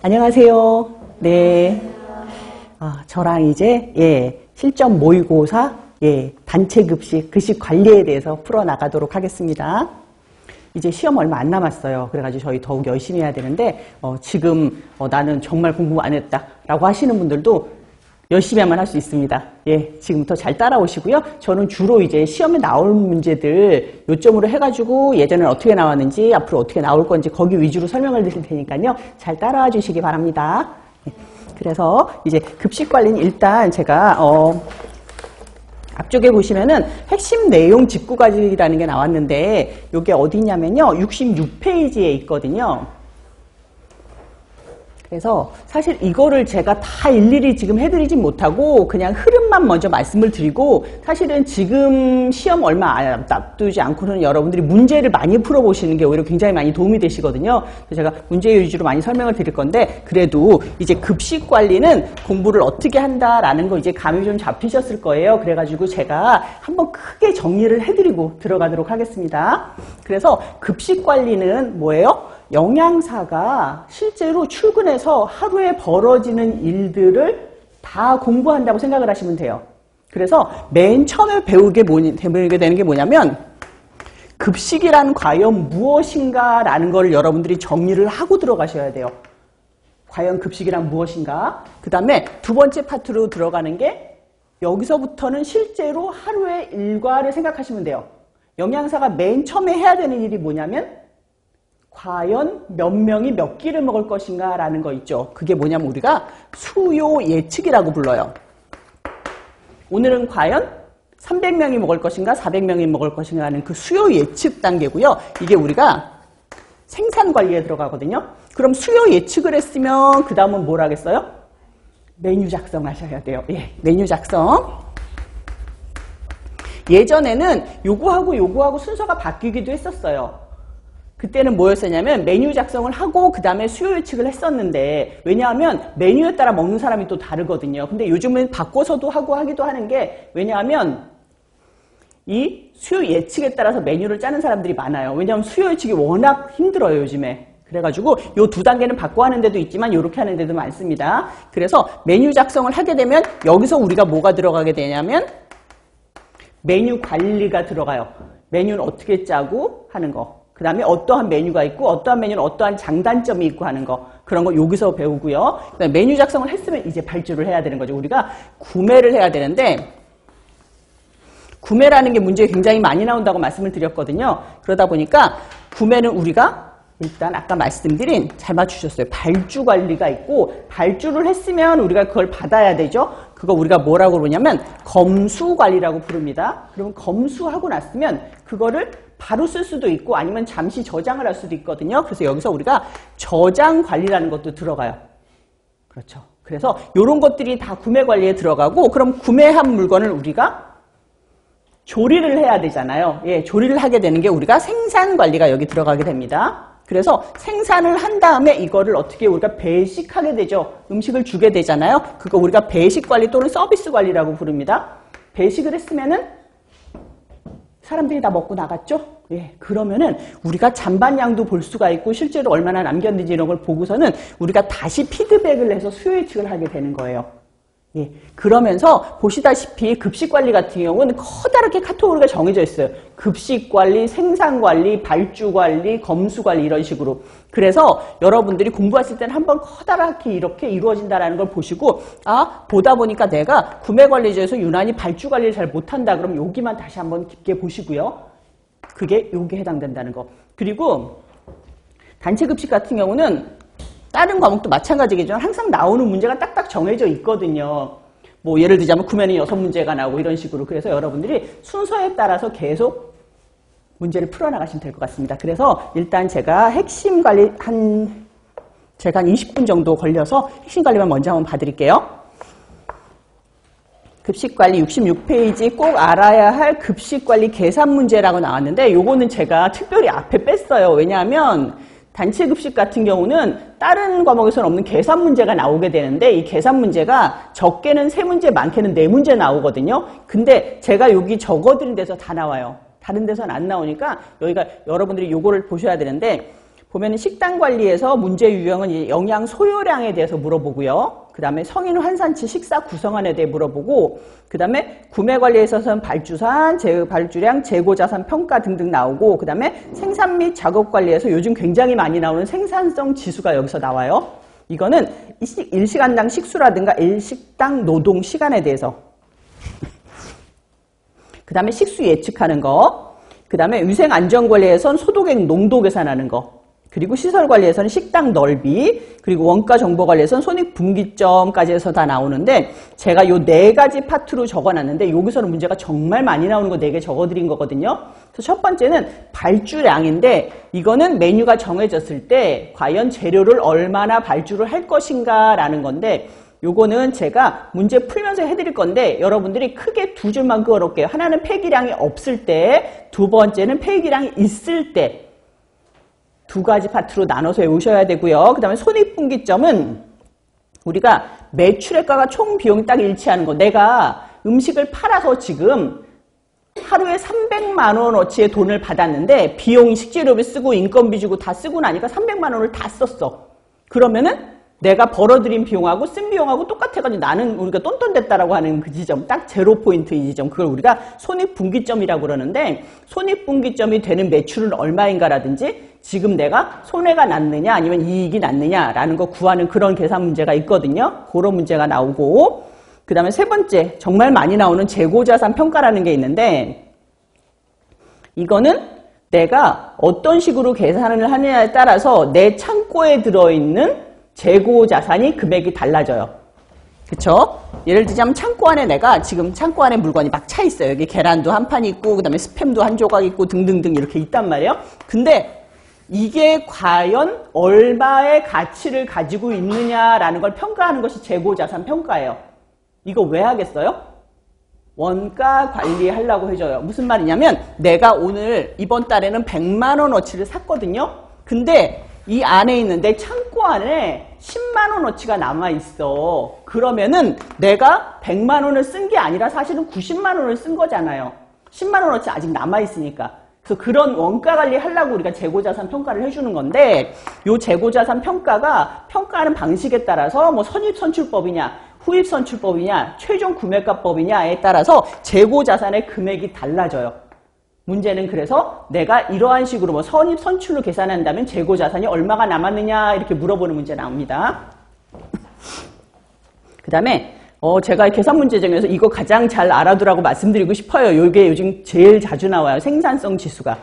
안녕하세요. 네. 저랑 이제, 실전 모의고사, 단체 급식, 급식 관리에 대해서 풀어나가도록 하겠습니다. 이제 시험 얼마 안 남았어요. 그래가지고 저희 더욱 열심히 해야 되는데, 지금, 나는 정말 공부 안 했다. 라고 하시는 분들도 열심히 하면 할 수 있습니다. 지금부터 잘 따라오시고요. 저는 주로 이제 시험에 나올 문제들 요점으로 해가지고 예전에 어떻게 나왔는지 앞으로 어떻게 나올 건지 거기 위주로 설명을 드릴 테니까요. 잘 따라와 주시기 바랍니다. 그래서 이제 급식 관리는 일단 제가, 앞쪽에 보시면은 핵심 내용 짚고가기라는 게 나왔는데 이게 어디냐면요. 66페이지에 있거든요. 그래서 사실 이거를 제가 다 일일이 지금 해드리진 못하고 그냥 흐름만 먼저 말씀을 드리고 사실은 지금 시험 얼마 앞두지 않고는 여러분들이 문제를 많이 풀어보시는 게 오히려 굉장히 많이 도움이 되시거든요. 그래서 제가 문제 위주로 많이 설명을 드릴 건데 그래도 이제 급식 관리는 공부를 어떻게 한다라는 거 이제 감이 좀 잡히셨을 거예요. 그래가지고 제가 한번 크게 정리를 해드리고 들어가도록 하겠습니다. 그래서 급식 관리는 뭐예요? 영양사가 실제로 출근해서 하루에 벌어지는 일들을 다 공부한다고 생각을 하시면 돼요. 그래서 맨 처음에 배우게 되는 게 뭐냐면 급식이란 과연 무엇인가 라는 걸 여러분들이 정리를 하고 들어가셔야 돼요. 과연 급식이란 무엇인가? 그 다음에 두 번째 파트로 들어가는 게 여기서부터는 실제로 하루의 일과를 생각하시면 돼요. 영양사가 맨 처음에 해야 되는 일이 뭐냐면 과연 몇 명이 몇 끼를 먹을 것인가 라는 거 있죠. 그게 뭐냐면 우리가 수요 예측이라고 불러요. 오늘은 과연 300명이 먹을 것인가 400명이 먹을 것인가 하는 그 수요 예측 단계고요. 이게 우리가 생산 관리에 들어가거든요. 그럼 수요 예측을 했으면 그 다음은 뭘 하겠어요? 메뉴 작성하셔야 돼요. 메뉴 작성. 예전에는 요거하고 순서가 바뀌기도 했었어요. 그때는 뭐였었냐면 메뉴 작성을 하고 그 다음에 수요 예측을 했었는데 왜냐하면 메뉴에 따라 먹는 사람이 또 다르거든요. 근데 요즘은 바꿔서도 하고 하기도 하는 게 왜냐하면 이 수요 예측에 따라서 메뉴를 짜는 사람들이 많아요. 왜냐하면 수요 예측이 워낙 힘들어요 요즘에. 그래가지고 요 두 단계는 바꿔 하는 데도 있지만 요렇게 하는 데도 많습니다. 그래서 메뉴 작성을 하게 되면 여기서 우리가 뭐가 들어가게 되냐면 메뉴 관리가 들어가요. 메뉴는 어떻게 짜고 하는 거. 그 다음에 어떠한 메뉴가 있고 어떠한 메뉴는 어떠한 장단점이 있고 하는 거 그런 거 여기서 배우고요. 그다음에 메뉴 작성을 했으면 이제 발주를 해야 되는 거죠. 우리가 구매를 해야 되는데 구매라는 게 문제가 굉장히 많이 나온다고 말씀을 드렸거든요. 그러다 보니까 구매는 우리가 일단 아까 말씀드린 잘 맞추셨어요. 발주 관리가 있고 발주를 했으면 우리가 그걸 받아야 되죠. 그거 우리가 뭐라고 그러냐면 검수 관리라고 부릅니다. 그러면 검수하고 났으면 그거를 바로 쓸 수도 있고 아니면 잠시 저장을 할 수도 있거든요. 그래서 여기서 우리가 저장 관리라는 것도 들어가요. 그렇죠. 그래서 이런 것들이 다 구매 관리에 들어가고 그럼 구매한 물건을 우리가 조리를 해야 되잖아요. 조리를 하게 되는 게 우리가 생산 관리가 여기 들어가게 됩니다. 그래서 생산을 한 다음에 이거를 어떻게 우리가 배식하게 되죠. 음식을 주게 되잖아요. 그거 우리가 배식 관리 또는 서비스 관리라고 부릅니다. 배식을 했으면은 사람들이 다 먹고 나갔죠? 그러면은 우리가 잔반량도 볼 수가 있고 실제로 얼마나 남겼는지 이런 걸 보고서는 우리가 다시 피드백을 해서 수요 예측을 하게 되는 거예요. 그러면서 보시다시피 급식 관리 같은 경우는 커다랗게 카테고리가 정해져 있어요. 급식 관리, 생산 관리, 발주 관리, 검수 관리 이런 식으로. 그래서 여러분들이 공부하실 때는 한번 커다랗게 이렇게 이루어진다는 걸 보시고 보다 보니까 내가 구매 관리제에서 유난히 발주 관리를 잘 못한다. 그럼 여기만 다시 한번 깊게 보시고요. 그게 여기에 해당된다는 거. 그리고 단체 급식 같은 경우는 다른 과목도 마찬가지겠지만 항상 나오는 문제가 딱딱 정해져 있거든요. 뭐 예를 들자면 구매는 6문제가 나오고 이런 식으로. 그래서 여러분들이 순서에 따라서 계속 문제를 풀어나가시면 될 것 같습니다. 그래서 일단 제가 핵심 관리 제가 한 20분 정도 걸려서 핵심 관리만 먼저 한번 봐드릴게요. 급식관리 66페이지 꼭 알아야 할 급식관리 계산 문제라고 나왔는데 요거는 제가 특별히 앞에 뺐어요. 왜냐하면 단체 급식 같은 경우는 다른 과목에서는 없는 계산 문제가 나오게 되는데 이 계산 문제가 적게는 3문제, 많게는 4문제 나오거든요. 근데 제가 여기 적어드린 데서 다 나와요. 다른 데서는 안 나오니까 여기가 여러분들이 요거를 보셔야 되는데 보면 식단 관리에서 문제 유형은 이제 영양 소요량에 대해서 물어보고요. 그 다음에 성인 환산치 식사 구성안에 대해 물어보고, 그 다음에 구매 관리에 있어서는 발주산, 발주량, 재고자산 평가 등등 나오고, 그 다음에 생산 및 작업 관리에서 요즘 굉장히 많이 나오는 생산성 지수가 여기서 나와요. 이거는 일시간당 식수라든가 일식당 노동 시간에 대해서. 그 다음에 식수 예측하는 거, 그 다음에 위생안전관리에서는 소독액 농도 계산하는 거, 그리고 시설관리에서는 식당 넓이, 그리고 원가정보관리에서는 손익분기점까지 해서 다 나오는데, 제가 요 4가지 파트로 적어놨는데 여기서는 문제가 정말 많이 나오는 거 4개 적어드린 거거든요. 그래서 첫 번째는 발주량인데, 이거는 메뉴가 정해졌을 때 과연 재료를 얼마나 발주를 할 것인가 라는 건데, 요거는 제가 문제 풀면서 해드릴 건데 여러분들이 크게 2줄만 그어놓을게요. 하나는 폐기량이 없을 때, 두 번째는 폐기량이 있을 때. 2가지 파트로 나눠서 외우셔야 되고요. 그 다음에 손익분기점은 우리가 매출액과가 총 비용이 딱 일치하는 거. 내가 음식을 팔아서 지금 하루에 300만 원어치의 돈을 받았는데 비용, 식재료비 쓰고 인건비 주고 다 쓰고 나니까 300만 원을 다 썼어. 그러면은 내가 벌어들인 비용하고 쓴 비용하고 똑같아가지고 나는 우리가 똔똔댔다라고 하는 그 지점, 딱 제로 포인트 이 지점, 그걸 우리가 손익분기점이라고 그러는데, 손익분기점이 되는 매출은 얼마인가라든지 지금 내가 손해가 났느냐 아니면 이익이 났느냐라는 거 구하는 그런 계산 문제가 있거든요. 그런 문제가 나오고, 그 다음에 세 번째 정말 많이 나오는 재고자산 평가라는 게 있는데, 이거는 내가 어떤 식으로 계산을 하느냐에 따라서 내 창고에 들어있는 재고자산이 금액이 달라져요. 그쵸? 예를 들자면 창고 안에 내가 지금 창고 안에 물건이 막 차 있어요. 여기 계란도 한 판 있고, 그 다음에 스팸도 한 조각 있고 등등등 이렇게 있단 말이에요. 근데 이게 과연 얼마의 가치를 가지고 있느냐라는 걸 평가하는 것이 재고자산 평가예요. 이거 왜 하겠어요? 원가 관리하려고 해줘요. 무슨 말이냐면 내가 오늘 이번 달에는 100만 원어치를 샀거든요. 근데 이 안에 있는 내 창고 안에 10만 원어치가 남아있어. 그러면은 내가 100만 원을 쓴 게 아니라 사실은 90만 원을 쓴 거잖아요. 10만 원어치 아직 남아있으니까. 그래서 그런 원가 관리 하려고 우리가 재고자산 평가를 해주는 건데, 요 재고자산 평가가 평가하는 방식에 따라서 뭐 선입선출법이냐, 후입선출법이냐, 최종 구매가법이냐에 따라서 재고자산의 금액이 달라져요. 문제는 그래서 내가 이러한 식으로 뭐 선입 선출로 계산한다면 재고자산이 얼마가 남았느냐 이렇게 물어보는 문제 나옵니다. 그 다음에 제가 계산 문제 중에서 이거 가장 잘 알아두라고 말씀드리고 싶어요. 이게 요즘 제일 자주 나와요. 생산성 지수가.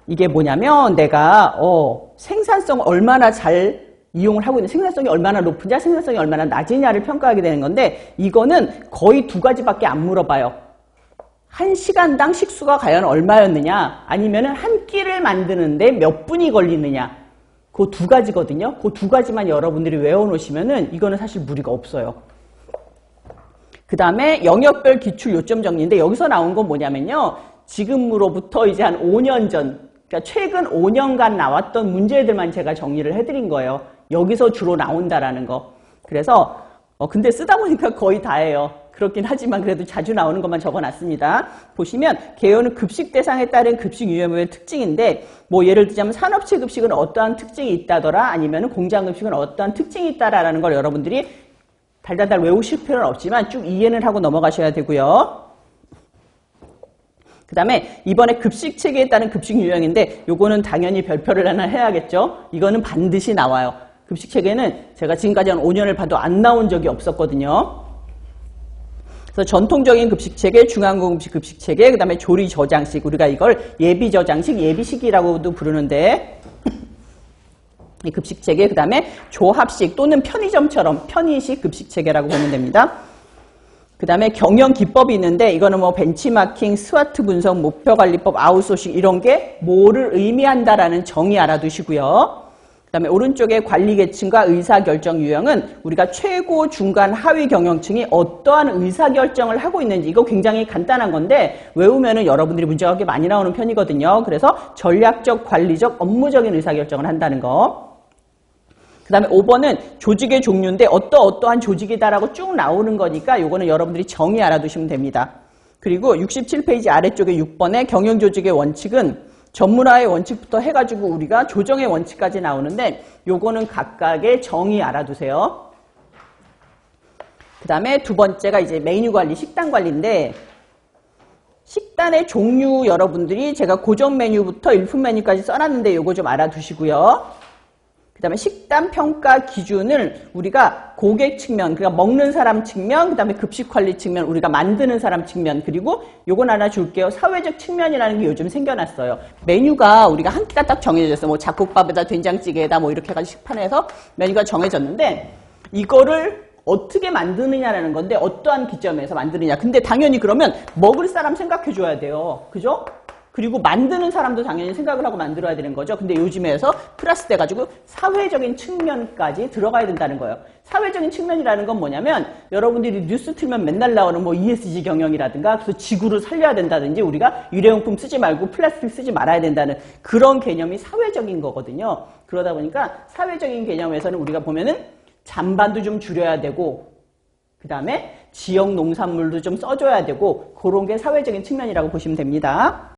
이게 뭐냐면 내가 생산성 얼마나 잘 이용을 하고 있는, 생산성이 얼마나 높으냐 생산성이 얼마나 낮으냐를 평가하게 되는 건데, 이거는 거의 2가지밖에 안 물어봐요. 한 시간당 식수가 과연 얼마였느냐, 아니면 한 끼를 만드는데 몇 분이 걸리느냐, 그 2가지거든요. 그 2가지만 여러분들이 외워놓으시면은 이거는 사실 무리가 없어요. 그 다음에 영역별 기출 요점 정리인데, 여기서 나온 건 뭐냐면요, 지금으로부터 이제 한 5년 전, 그러니까 최근 5년간 나왔던 문제들만 제가 정리를 해드린 거예요. 여기서 주로 나온다라는 거. 그래서 근데 쓰다 보니까 거의 다예요. 그렇긴 하지만 그래도 자주 나오는 것만 적어놨습니다. 보시면 개요는 급식 대상에 따른 급식 유형의 특징인데, 뭐 예를 들자면 산업체 급식은 어떠한 특징이 있다더라, 아니면 공장 급식은 어떠한 특징이 있다라는 걸 여러분들이 달달달 외우실 필요는 없지만 쭉 이해는 하고 넘어가셔야 되고요. 그 다음에 이번에 급식 체계에 따른 급식 유형인데, 요거는 당연히 별표를 하나 해야겠죠. 이거는 반드시 나와요. 급식 체계는 제가 지금까지 한 5년을 봐도 안 나온 적이 없었거든요. 그래서 전통적인 급식체계, 중앙고급식 급식체계, 그 다음에 조리 저장식, 우리가 이걸 예비 저장식, 예비식이라고도 부르는데, 이 급식체계, 그 다음에 조합식 또는 편의점처럼 편의식 급식체계라고 보면 됩니다. 그 다음에 경영기법이 있는데, 이거는 뭐 벤치마킹, 스와트 분석, 목표관리법, 아웃소싱 이런 게 뭐를 의미한다라는 정의 알아두시고요. 그 다음에 오른쪽에 관리계층과 의사결정 유형은 우리가 최고, 중간, 하위 경영층이 어떠한 의사결정을 하고 있는지, 이거 굉장히 간단한 건데 외우면은 여러분들이 문제가 꽤 많이 나오는 편이거든요. 그래서 전략적, 관리적, 업무적인 의사결정을 한다는 거. 그 다음에 5번은 조직의 종류인데 어떠한 조직이다라고 쭉 나오는 거니까 요거는 여러분들이 정의 알아두시면 됩니다. 그리고 67페이지 아래쪽에 6번의 경영조직의 원칙은 전문화의 원칙부터 해가지고 우리가 조정의 원칙까지 나오는데 요거는 각각의 정의 알아두세요. 그 다음에 두 번째가 이제 메뉴 관리, 식단 관리인데 식단의 종류 여러분들이 제가 고정 메뉴부터 일품 메뉴까지 써놨는데 요거 좀 알아두시고요. 그 다음에 식단 평가 기준을 우리가 고객 측면, 그러니까 먹는 사람 측면, 그 다음에 급식 관리 측면, 우리가 만드는 사람 측면, 그리고 요건 하나 줄게요. 사회적 측면이라는 게 요즘 생겨났어요. 메뉴가 우리가 한 끼가 딱 정해져 있어요. 뭐 잡곡밥에다 된장찌개에다 뭐 이렇게 해가지고 식판에서 메뉴가 정해졌는데 이거를 어떻게 만드느냐라는 건데 어떠한 기점에서 만드느냐. 근데 당연히 그러면 먹을 사람 생각해 줘야 돼요. 그죠? 그리고 만드는 사람도 당연히 생각을 하고 만들어야 되는 거죠. 근데 요즘에서 플러스 돼가지고 사회적인 측면까지 들어가야 된다는 거예요. 사회적인 측면이라는 건 뭐냐면 여러분들이 뉴스 틀면 맨날 나오는 뭐 ESG 경영이라든가 그래서 지구를 살려야 된다든지 우리가 일회용품 쓰지 말고 플라스틱 쓰지 말아야 된다는 그런 개념이 사회적인 거거든요. 그러다 보니까 사회적인 개념에서는 우리가 보면은 잔반도 좀 줄여야 되고 그 다음에 지역 농산물도 좀 써줘야 되고 그런 게 사회적인 측면이라고 보시면 됩니다.